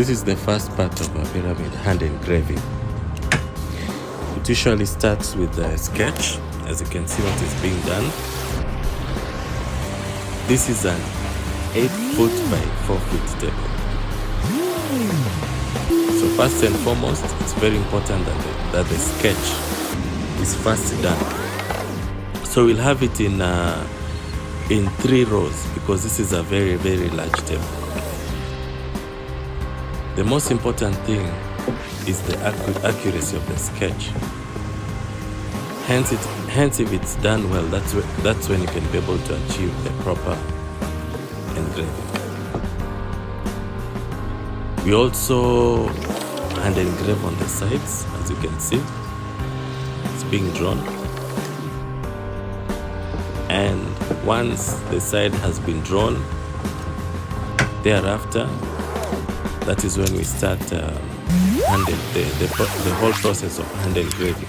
This is the first part of a pyramid hand engraving. It usually starts with a sketch, as you can see what is being done. This is an 8-foot by 4-foot table. So first and foremost, it's very important that the sketch is first done. So we'll have it in 3 rows because this is a very, very large table. The most important thing is the accuracy of the sketch. Hence, if it's done well, that's when you can be able to achieve the proper engraving. We also hand engrave on the sides, as you can see. It's being drawn. And once the side has been drawn, thereafter, that is when we start the whole process of hand engraving.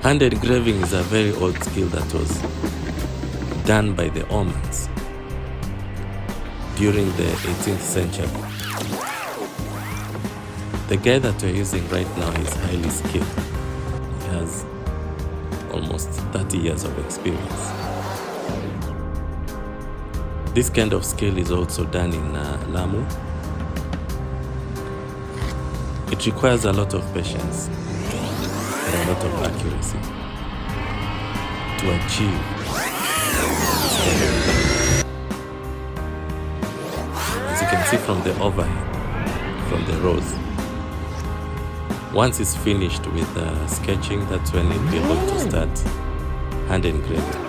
Hand engraving is a very old skill that was done by the Omans during the 18th century. The guy that we're using right now is highly skilled. He has almost 30 years of experience. This kind of skill is also done in Lamu. It requires a lot of patience and a lot of accuracy to achieve this kind of thing. As you can see from the overhead, from the rows, once it's finished with sketching, that's when you'll be able to start hand engraving.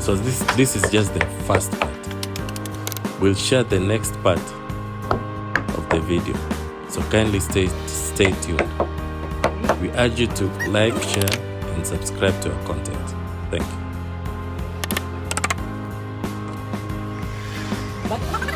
So this is just the first part. We'll share the next part of the video, so kindly stay tuned. We urge you to like, share, and subscribe to our content. Thank you.